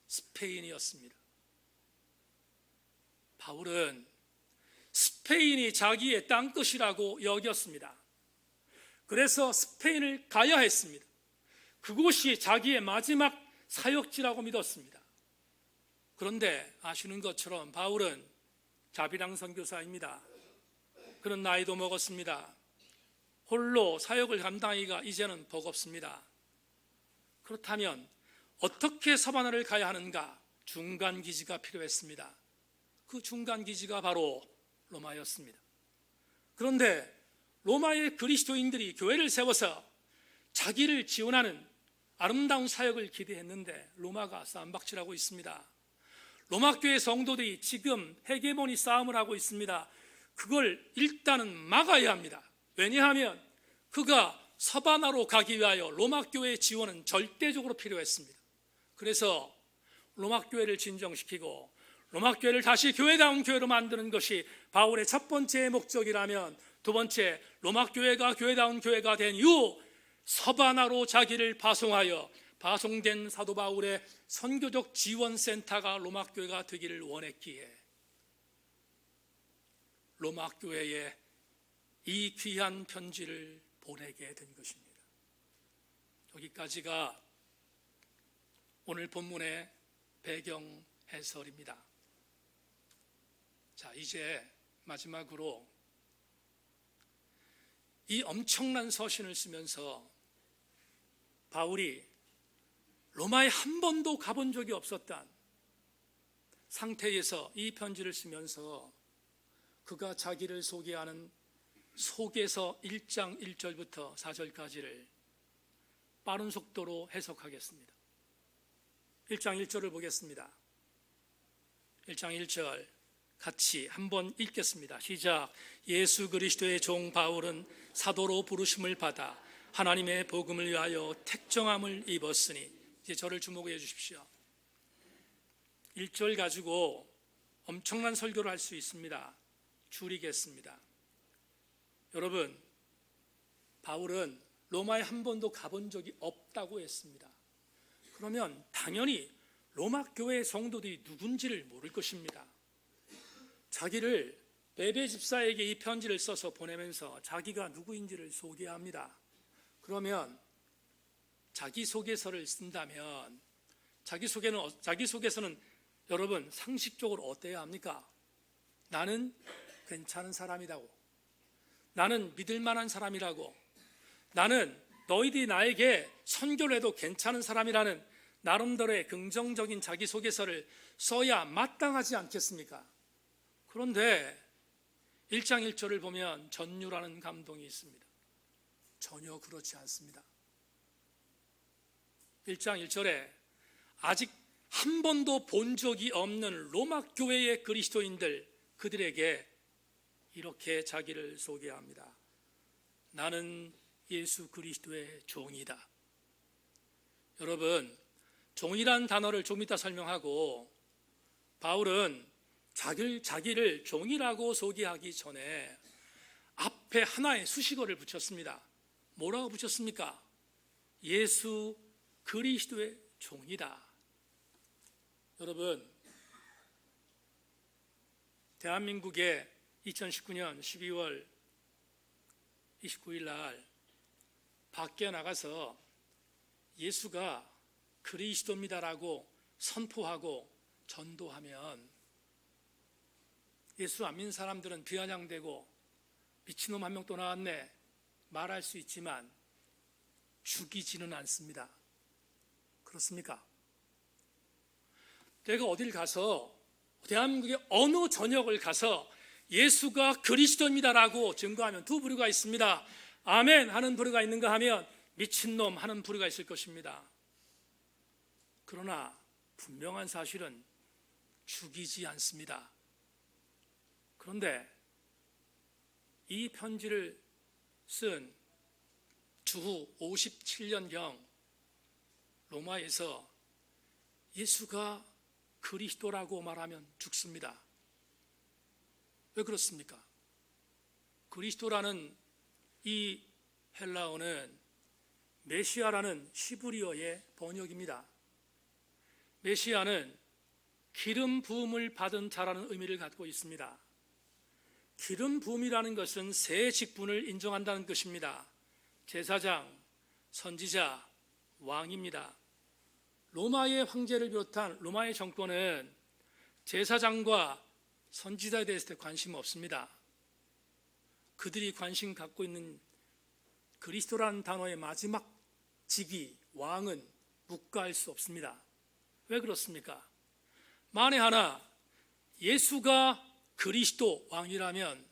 스페인이었습니다. 바울은 스페인이 자기의 땅끝이라고 여겼습니다. 그래서 스페인을 가야 했습니다. 그곳이 자기의 마지막 사역지라고 믿었습니다. 그런데 아시는 것처럼 바울은 자비랑 선교사입니다. 그런 나이도 먹었습니다. 홀로 사역을 감당하기가 이제는 버겁습니다. 그렇다면 어떻게 서바나를 가야 하는가? 중간 기지가 필요했습니다. 그 중간 기지가 바로 로마였습니다. 그런데 로마의 그리스도인들이 교회를 세워서 자기를 지원하는 아름다운 사역을 기대했는데 로마가 쌈박질하고 있습니다. 로마 교회 성도들이 지금 헤게모니 싸움을 하고 있습니다. 그걸 일단은 막아야 합니다. 왜냐하면 그가 서바나로 가기 위하여 로마 교회의 지원은 절대적으로 필요했습니다. 그래서 로마 교회를 진정시키고 로마 교회를 다시 교회다운 교회로 만드는 것이 바울의 첫 번째 목적이라면, 두 번째, 로마 교회가 교회다운 교회가 된 이후 서바나로 자기를 파송하여 파송된 사도 바울의 선교적 지원센터가 로마 교회가 되기를 원했기에 로마 교회에 이 귀한 편지를 보내게 된 것입니다. 여기까지가 오늘 본문의 배경 해설입니다. 자, 이제 마지막으로 이 엄청난 서신을 쓰면서 바울이 로마에 한 번도 가본 적이 없었던 상태에서 이 편지를 쓰면서 그가 자기를 소개하는 소개서 1장 1절부터 4절까지를 빠른 속도로 해석하겠습니다. 1장 1절을 보겠습니다. 1장 1절 같이 한번 읽겠습니다. 시작. 예수 그리스도의 종 바울은 사도로 부르심을 받아 하나님의 복음을 위하여 택정함을 입었으니, 이제 저를 주목해 주십시오. 1절 가지고 엄청난 설교를 할 수 있습니다. 줄이겠습니다. 여러분, 바울은 로마에 한 번도 가본 적이 없다고 했습니다. 그러면 당연히 로마 교회 성도들이 누군지를 모를 것입니다. 자기를 베베 집사에게 이 편지를 써서 보내면서 자기가 누구인지를 소개합니다. 그러면 자기소개서를 쓴다면 자기소개서는 여러분 상식적으로 어때야 합니까? 나는 괜찮은 사람이라고, 나는 믿을 만한 사람이라고, 나는 너희들이 나에게 선교를 해도 괜찮은 사람이라는 나름대로의 긍정적인 자기소개서를 써야 마땅하지 않겠습니까? 그런데 1장 1절을 보면 전율하는 감동이 있습니다. 전혀 그렇지 않습니다. 1장 1절에 아직 한 번도 본 적이 없는 로마 교회의 그리스도인들, 그들에게 이렇게 자기를 소개합니다. 나는 예수 그리스도의 종이다. 여러분, 종이란 단어를 좀 이따 설명하고, 바울은 자기를 종이라고 소개하기 전에 앞에 하나의 수식어를 붙였습니다. 뭐라고 붙였습니까? 예수 그리스도의 종이다. 여러분, 대한민국에 2019년 12월 29일 날 밖에 나가서 예수가 그리스도입니다라고 선포하고 전도하면 예수 안 믿는 사람들은 비아냥대고 미친놈 한 명 또 나왔네 말할 수 있지만 죽이지는 않습니다. 그렇습니까? 내가 어딜 가서, 대한민국의 어느 전역을 가서 예수가 그리스도입니다라고 증거하면 두 부류가 있습니다. 아멘 하는 부류가 있는가 하면 미친놈 하는 부류가 있을 것입니다. 그러나 분명한 사실은 죽이지 않습니다. 그런데 이 편지를 쓴 주후 57년경 로마에서 예수가 그리스도라고 말하면 죽습니다. 왜 그렇습니까? 그리스도라는 이 헬라어는 메시아라는 히브리어의 번역입니다. 메시아는 기름 부음을 받은 자라는 의미를 갖고 있습니다. 기름 부음이라는 것은 세 직분을 인정한다는 것입니다. 제사장, 선지자, 왕입니다. 로마의 황제를 비롯한 로마의 정권은 제사장과 선지자에 대해서 관심 없습니다. 그들이 관심 갖고 있는 그리스도라는 단어의 마지막 직위, 왕은 묵과할 수 없습니다. 왜 그렇습니까? 만에 하나 예수가 그리스도 왕이라면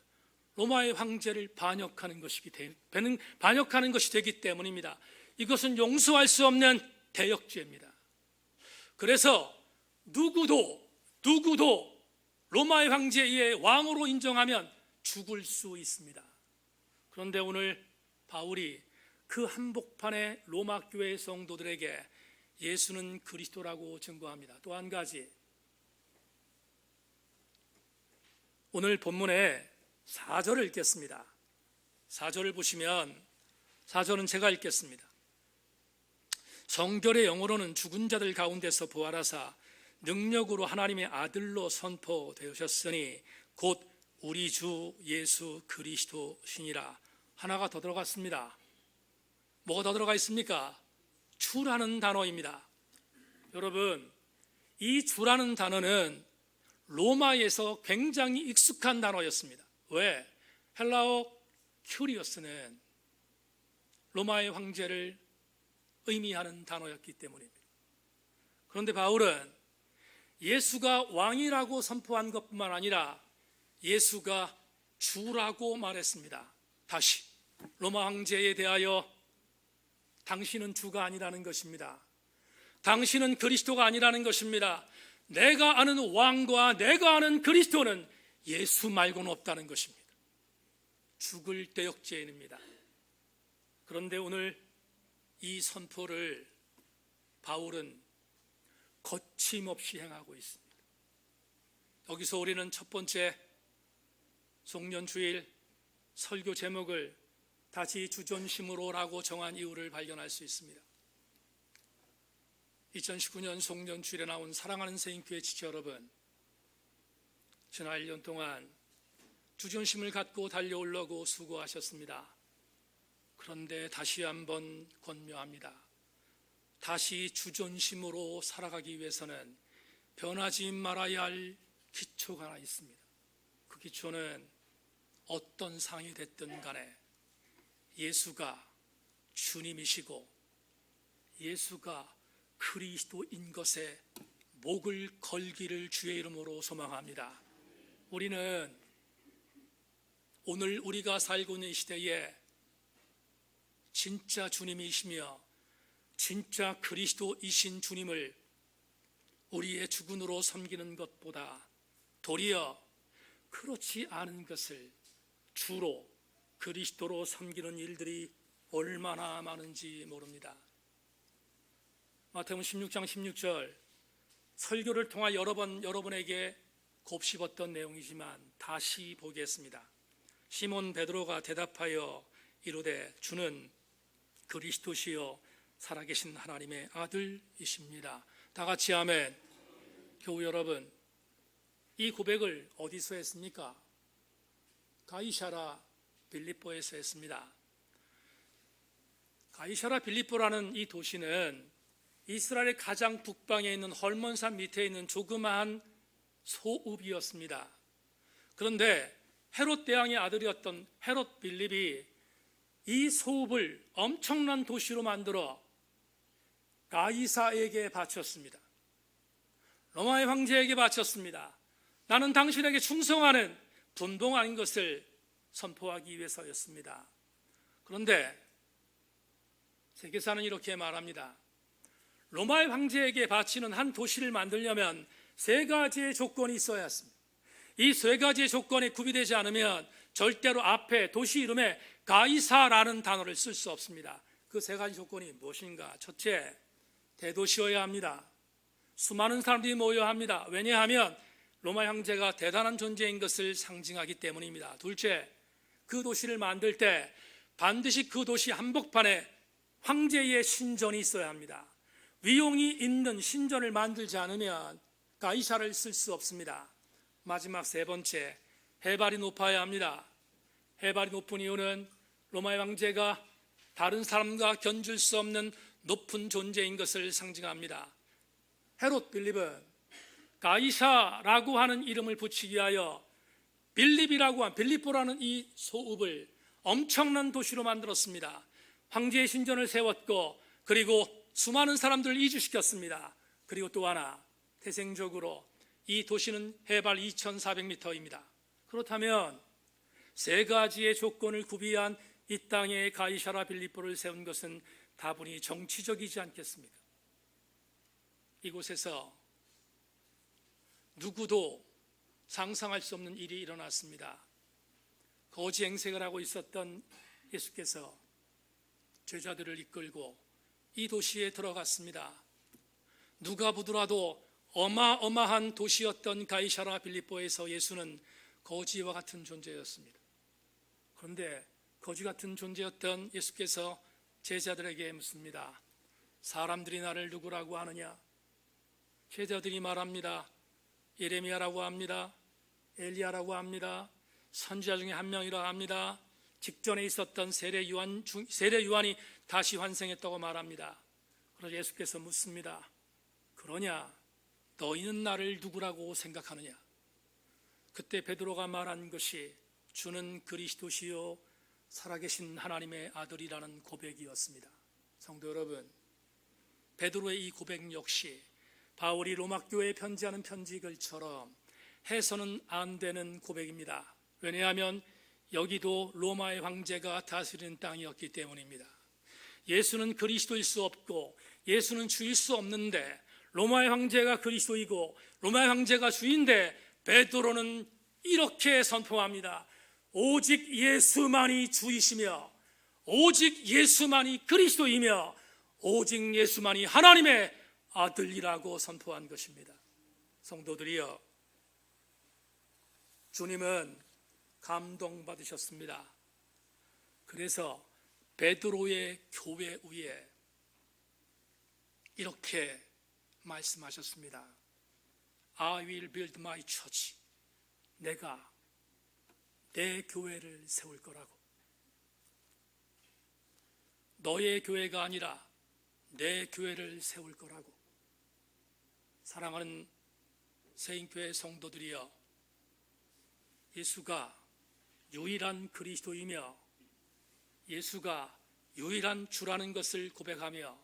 로마의 황제를 반역하는 것이 되기 때문입니다. 이것은 용서할 수 없는 대역죄입니다. 그래서 누구도 로마의 황제의 왕으로 인정하면 죽을 수 있습니다. 그런데 오늘 바울이 그 한복판의 로마 교회 성도들에게 예수는 그리스도라고 증거합니다. 또 한 가지, 오늘 본문에 4절을 읽겠습니다. 4절을 보시면 4절은 제가 읽겠습니다. 성결의 영어로는 죽은 자들 가운데서 부활하사 능력으로 하나님의 아들로 선포되셨으니 곧 우리 주 예수 그리스도시니라. 하나가 더 들어갔습니다. 뭐가 더 들어가 있습니까? 주라는 단어입니다. 여러분, 이 주라는 단어는 로마에서 굉장히 익숙한 단어였습니다. 왜? 헬라어 큐리어스는 로마의 황제를 의미하는 단어였기 때문입니다. 그런데 바울은 예수가 왕이라고 선포한 것뿐만 아니라 예수가 주라고 말했습니다. 다시 로마 황제에 대하여 당신은 주가 아니라는 것입니다. 당신은 그리스도가 아니라는 것입니다. 내가 아는 왕과 내가 아는 그리스도는 예수 말고는 없다는 것입니다. 죽을 대역죄인입니다. 그런데 오늘 이 선포를 바울은 거침없이 행하고 있습니다. 여기서 우리는 첫 번째 송년주일 설교 제목을 다시 주존심으로라고 정한 이유를 발견할 수 있습니다. 2019년 송년주일에 나온 사랑하는 세인교회 지체 여러분, 지난 1년 동안 주존심을 갖고 달려오려고 수고하셨습니다. 그런데 다시 한번 권면합니다. 다시 주존심으로 살아가기 위해서는 변하지 말아야 할 기초가 하나 있습니다. 그 기초는 어떤 상이 됐든 간에 예수가 주님이시고 예수가 그리스도인 것에 목을 걸기를 주의 이름으로 소망합니다. 우리는 오늘 우리가 살고 있는 시대에 진짜 주님이시며 진짜 그리스도이신 주님을 우리의 주군으로 섬기는 것보다 도리어 그렇지 않은 것을 주로 그리스도로 섬기는 일들이 얼마나 많은지 모릅니다. 마태복음 16장 16절 설교를 통해 여러 번 여러분에게 곱씹었던 내용이지만 다시 보겠습니다. 시몬 베드로가 대답하여 이르되 주는 그리스도시요 살아계신 하나님의 아들이십니다. 다 같이 아멘. 교우 여러분, 이 고백을 어디서 했습니까? 가이사라 빌립보에서 했습니다. 가이사라 빌립보라는 이 도시는 이스라엘의 가장 북방에 있는 헐몬산 밑에 있는 조그마한 소읍이었습니다. 그런데 헤롯 대왕의 아들이었던 헤롯 빌립이 이 소읍을 엄청난 도시로 만들어 가이사에게 바쳤습니다. 로마의 황제에게 바쳤습니다. 나는 당신에게 충성하는 분봉하는 것을 선포하기 위해서였습니다. 그런데 세계사는 이렇게 말합니다. 로마의 황제에게 바치는 한 도시를 만들려면 세 가지의 조건이 있어야 했습니다. 이 세 가지의 조건이 구비되지 않으면 절대로 앞에 도시 이름에 가이사라는 단어를 쓸 수 없습니다. 그 세 가지 조건이 무엇인가? 첫째, 대도시여야 합니다. 수많은 사람들이 모여야 합니다. 왜냐하면 로마 황제가 대단한 존재인 것을 상징하기 때문입니다. 둘째, 그 도시를 만들 때 반드시 그 도시 한복판에 황제의 신전이 있어야 합니다. 위용이 있는 신전을 만들지 않으면 가이사를 쓸 수 없습니다. 마지막 세 번째, 해발이 높아야 합니다. 해발이 높은 이유는 로마의 황제가 다른 사람과 견줄 수 없는 높은 존재인 것을 상징합니다. 헤롯 빌립은 가이사라고 하는 이름을 붙이기 위하여 빌립보라는 이 소읍을 엄청난 도시로 만들었습니다. 황제의 신전을 세웠고 그리고 수많은 사람들을 이주시켰습니다. 그리고 또 하나, 태생적으로 이 도시는 해발 2400m입니다. 그렇다면 세 가지의 조건을 구비한 이 땅에 가이사라 빌립보를 세운 것은 다분히 정치적이지 않겠습니까? 이곳에서 누구도 상상할 수 없는 일이 일어났습니다. 거지 행색을 하고 있었던 예수께서 제자들을 이끌고 이 도시에 들어갔습니다. 누가 보더라도 어마어마한 도시였던 가이사라 빌립보에서 예수는 거지와 같은 존재였습니다. 그런데 거지 같은 존재였던 예수께서 제자들에게 묻습니다. 사람들이 나를 누구라고 하느냐? 제자들이 말합니다. 예레미야라고 합니다. 엘리야라고 합니다. 선지자 중에 한 명이라고 합니다. 직전에 있었던 세례 요한이 다시 환생했다고 말합니다. 그래서 예수께서 묻습니다. 그러냐? 너희는 나를 누구라고 생각하느냐? 그때 베드로가 말한 것이 주는 그리스도시요 살아계신 하나님의 아들이라는 고백이었습니다. 성도 여러분, 베드로의 이 고백 역시 바울이 로마 교회에 편지하는 편지글처럼 해서는 안 되는 고백입니다. 왜냐하면 여기도 로마의 황제가 다스리는 땅이었기 때문입니다. 예수는 그리스도일 수 없고 예수는 주일 수 없는데 로마의 황제가 그리스도이고 로마의 황제가 주인데 베드로는 이렇게 선포합니다. 오직 예수만이 주이시며 오직 예수만이 그리스도이며 오직 예수만이 하나님의 아들이라고 선포한 것입니다. 성도들이여, 주님은 감동받으셨습니다. 그래서 베드로의 교회 위에 이렇게 말씀하셨습니다. I will build my church. 내가 내 교회를 세울 거라고. 너의 교회가 아니라 내 교회를 세울 거라고. 사랑하는 세인교회 성도들이여, 예수가 유일한 그리스도이며 예수가 유일한 주라는 것을 고백하며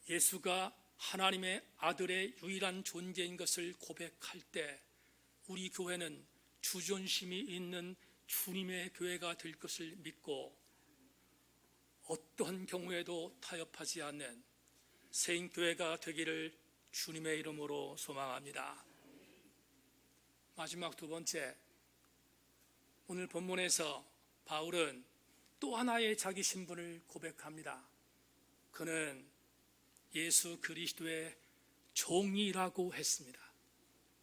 예수가 하나님의 아들의 유일한 존재인 것을 고백할 때 우리 교회는 주존심이 있는 주님의 교회가 될 것을 믿고 어떤 경우에도 타협하지 않는 세인교회가 되기를 주님의 이름으로 소망합니다. 마지막 두 번째, 오늘 본문에서 바울은 또 하나의 자기 신분을 고백합니다. 그는 예수 그리스도의 종이라고 했습니다.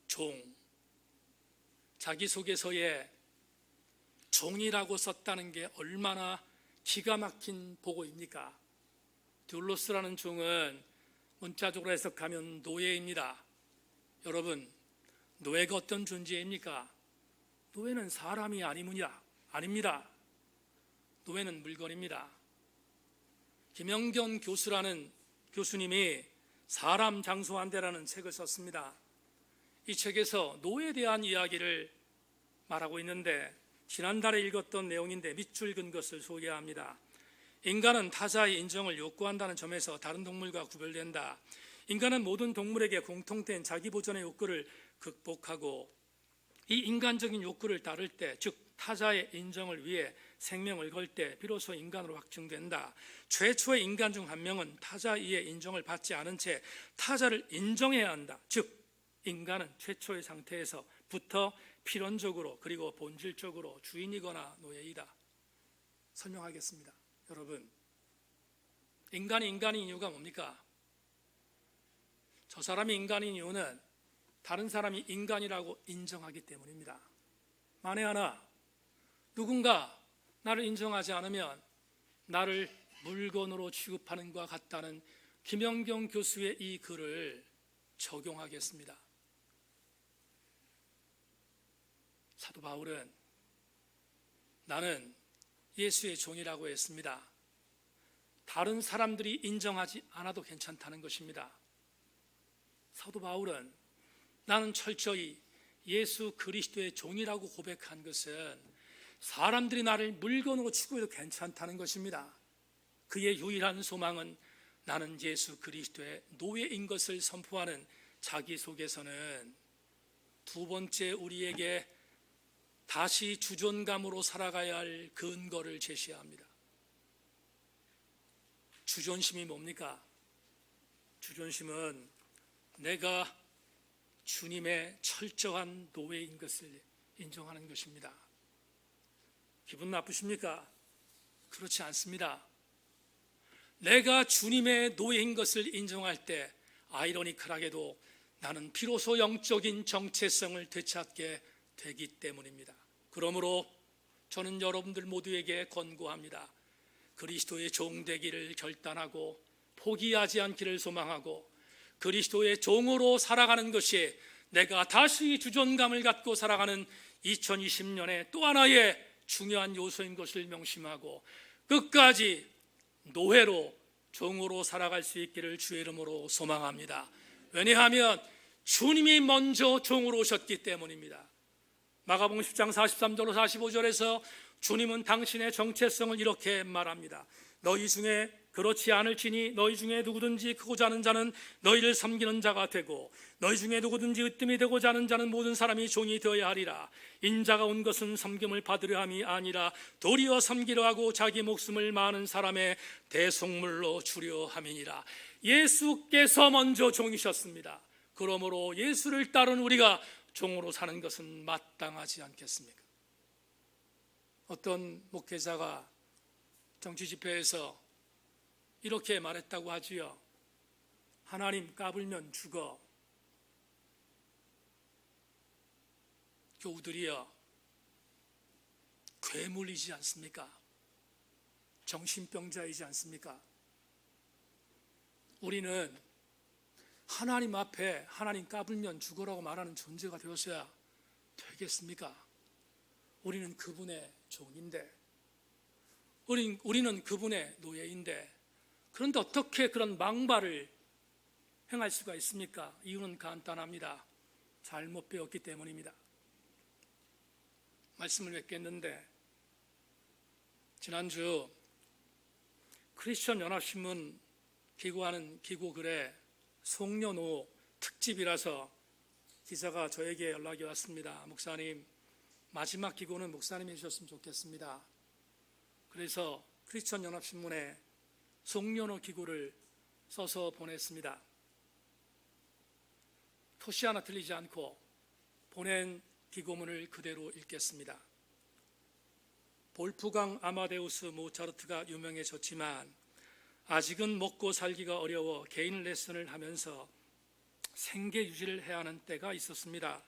종. 자기소개서에 종이라고 썼다는 게 얼마나 기가 막힌 보고입니까? 듀로스라는 종은 문자적으로 해석하면 노예입니다. 여러분, 노예가 어떤 존재입니까? 노예는 사람이 아닙니다. 노예는 물건입니다. 김영견 교수라는 교수님이 사람 장소 한 대라는 책을 썼습니다. 이 책에서 노예에 대한 이야기를 말하고 있는데 지난달에 읽었던 내용인데 밑줄 긋은 것을 소개합니다. 인간은 타자의 인정을 욕구한다는 점에서 다른 동물과 구별된다. 인간은 모든 동물에게 공통된 자기 보존의 욕구를 극복하고 이 인간적인 욕구를 따를 때, 즉 타자의 인정을 위해 생명을 걸 때 비로소 인간으로 확증된다. 최초의 인간 중 한 명은 타자 이의 인정을 받지 않은 채 타자를 인정해야 한다. 즉 인간은 최초의 상태에서부터 필연적으로 그리고 본질적으로 주인이거나 노예이다. 설명하겠습니다. 여러분, 인간이 인간인 이유가 뭡니까? 저 사람이 인간인 이유는 다른 사람이 인간이라고 인정하기 때문입니다. 만에 하나 누군가 나를 인정하지 않으면 나를 물건으로 취급하는 것과 같다는 김영경 교수의 이 글을 적용하겠습니다. 사도 바울은 나는 예수의 종이라고 했습니다. 다른 사람들이 인정하지 않아도 괜찮다는 것입니다. 사도 바울은 나는 철저히 예수 그리스도의 종이라고 고백한 것은 사람들이 나를 물건으로 취급해도 괜찮다는 것입니다. 그의 유일한 소망은 나는 예수 그리스도의 노예인 것을 선포하는 자기 속에서는 두 번째 우리에게 다시 주존감으로 살아가야 할 근거를 제시합니다. 주존심이 뭡니까? 주존심은 내가 주님의 철저한 노예인 것을 인정하는 것입니다. 기분 나쁘십니까? 그렇지 않습니다. 내가 주님의 노예인 것을 인정할 때 아이러니컬하게도 나는 비로소 영적인 정체성을 되찾게 되기 때문입니다. 그러므로 저는 여러분들 모두에게 권고합니다. 그리스도의 종 되기를 결단하고 포기하지 않기를 소망하고 그리스도의 종으로 살아가는 것이 내가 다시 주존감을 갖고 살아가는 2020년의 또 하나의 중요한 요소인 것을 명심하고 끝까지 노예로 종으로 살아갈 수 있기를 주의 이름으로 소망합니다. 왜냐하면 주님이 먼저 종으로 오셨기 때문입니다. 마가복음 10장 43절로 45절에서 주님은 당신의 정체성을 이렇게 말합니다. 너희 중에 그렇지 않을지니 너희 중에 누구든지 크고자 하는 자는 너희를 섬기는 자가 되고 너희 중에 누구든지 으뜸이 되고자 하는 자는 모든 사람이 종이 되어야 하리라. 인자가 온 것은 섬김을 받으려 함이 아니라 도리어 섬기려 하고 자기 목숨을 많은 사람의 대속물로 주려 함이니라. 예수께서 먼저 종이셨습니다. 그러므로 예수를 따른 우리가 종으로 사는 것은 마땅하지 않겠습니까? 어떤 목회자가 정치 집회에서 이렇게 말했다고 하지요. 하나님 까불면 죽어. 교우들이여, 괴물이지 않습니까? 정신병자이지 않습니까? 우리는 하나님 앞에 하나님 까불면 죽어라고 말하는 존재가 되었어야 되겠습니까? 우리는 그분의 종인데, 우리는 그분의 노예인데, 그런데 어떻게 그런 망발을 행할 수가 있습니까? 이유는 간단합니다. 잘못 배웠기 때문입니다. 말씀을 맺겠는데, 지난주 크리스천 연합신문 기고하는 기고글에 송년호 특집이라서 기자가 저에게 연락이 왔습니다. 목사님, 마지막 기고는 목사님이 해주셨으면 좋겠습니다. 그래서 크리스천 연합신문에 송년호 기고를 써서 보냈습니다. 토시 하나 틀리지 않고 보낸 기고문을 그대로 읽겠습니다. 볼프강 아마데우스 모차르트가 유명해졌지만 아직은 먹고 살기가 어려워 개인 레슨을 하면서 생계 유지를 해야 하는 때가 있었습니다.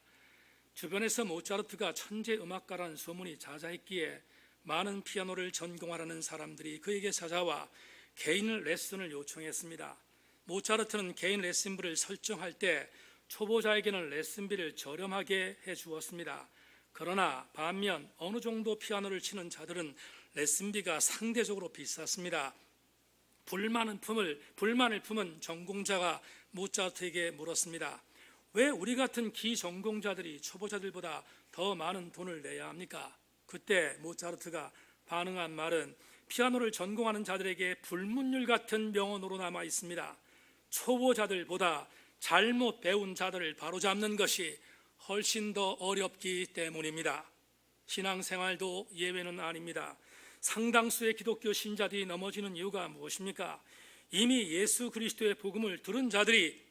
주변에서 모차르트가 천재 음악가라는 소문이 자자했기에 많은 피아노를 전공하라는 사람들이 그에게 찾아와 개인 레슨을 요청했습니다. 모차르트는 개인 레슨비를 설정할 때 초보자에게는 레슨비를 저렴하게 해주었습니다. 그러나 반면 어느 정도 피아노를 치는 자들은 레슨비가 상대적으로 비쌌습니다. 불만을 품은 전공자가 모차르트에게 물었습니다. 왜 우리 같은 기전공자들이 초보자들보다 더 많은 돈을 내야 합니까? 그때 모차르트가 반응한 말은 피아노를 전공하는 자들에게 불문율 같은 명언으로 남아 있습니다. 초보자들보다 잘못 배운 자들을 바로잡는 것이 훨씬 더 어렵기 때문입니다. 신앙생활도 예외는 아닙니다. 상당수의 기독교 신자들이 넘어지는 이유가 무엇입니까? 이미 예수 그리스도의 복음을 들은 자들이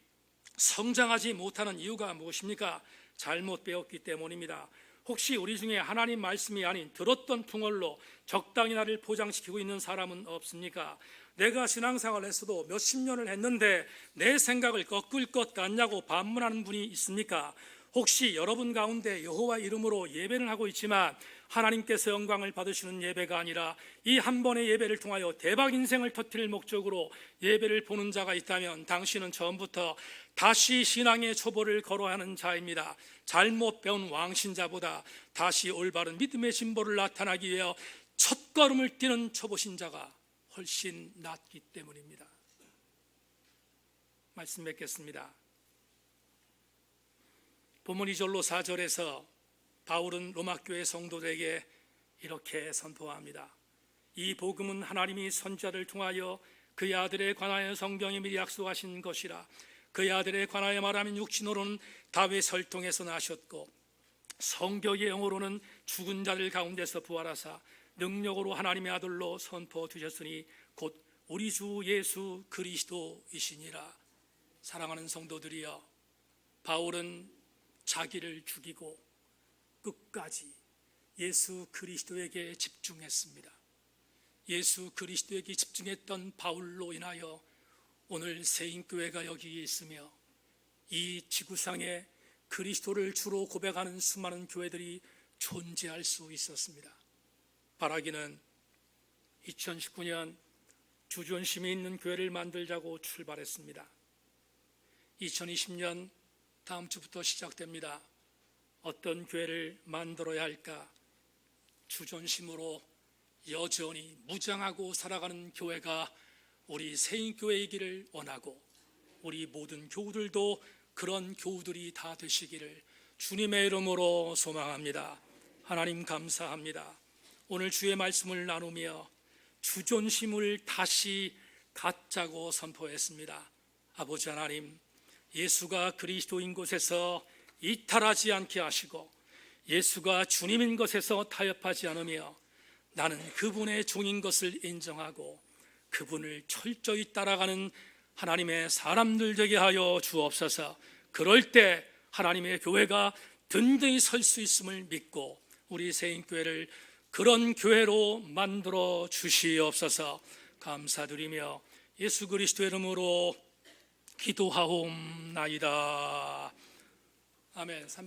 성장하지 못하는 이유가 무엇입니까? 잘못 배웠기 때문입니다. 혹시 우리 중에 하나님 말씀이 아닌 들었던 풍월로 적당히 나를 포장시키고 있는 사람은 없습니까? 내가 신앙생활을 했어도 몇십 년을 했는데 내 생각을 꺾을 것 같냐고 반문하는 분이 있습니까? 혹시 여러분 가운데 여호와 이름으로 예배를 하고 있지만 하나님께서 영광을 받으시는 예배가 아니라 이 한 번의 예배를 통하여 대박 인생을 터뜨릴 목적으로 예배를 보는 자가 있다면 당신은 처음부터 다시 신앙의 초보를 걸어야 하는 자입니다. 잘못 배운 왕신자보다 다시 올바른 믿음의 심보를 나타나기 위해 첫걸음을 뛰는 초보신자가 훨씬 낫기 때문입니다. 말씀 맺겠습니다. 본문 2절로 4절에서 바울은 로마교회 성도들에게 이렇게 선포합니다. 이 복음은 하나님이 선지자를 통하여 그의 아들에 관하여 성경에 미리 약속하신 것이라. 그의 아들에 관하여 말하면 육신으로는 다윗 혈통에서 나셨고 성경의 영으로는 죽은 자들 가운데서 부활하사 능력으로 하나님의 아들로 선포되셨으니 곧 우리 주 예수 그리스도이시니라. 사랑하는 성도들이여, 바울은 자기를 죽이고 끝까지 예수 그리스도에게 집중했습니다. 예수 그리스도에게 집중했던 바울로 인하여 오늘 세인교회가 여기 있으며 이 지구상에 그리스도를 주로 고백하는 수많은 교회들이 존재할 수 있었습니다. 바라기는 2019년 주존심이 있는 교회를 만들자고 출발했습니다. 2020년 다음 주부터 시작됩니다. 어떤 교회를 만들어야 할까? 주존심으로 여전히 무장하고 살아가는 교회가 우리 세인교회이기를 원하고 우리 모든 교우들도 그런 교우들이 다 되시기를 주님의 이름으로 소망합니다. 하나님 감사합니다. 오늘 주의 말씀을 나누며 주존심을 다시 갖자고 선포했습니다. 아버지 하나님, 예수가 그리스도인 곳에서 이탈하지 않게 하시고 예수가 주님인 것에서 타협하지 않으며 나는 그분의 종인 것을 인정하고 그분을 철저히 따라가는 하나님의 사람들 되게 하여 주옵소서. 그럴 때 하나님의 교회가 든든히 설 수 있음을 믿고 우리 세인교회를 그런 교회로 만들어 주시옵소서. 감사드리며 예수 그리스도의 이름으로 기도하옵나이다. 아멘.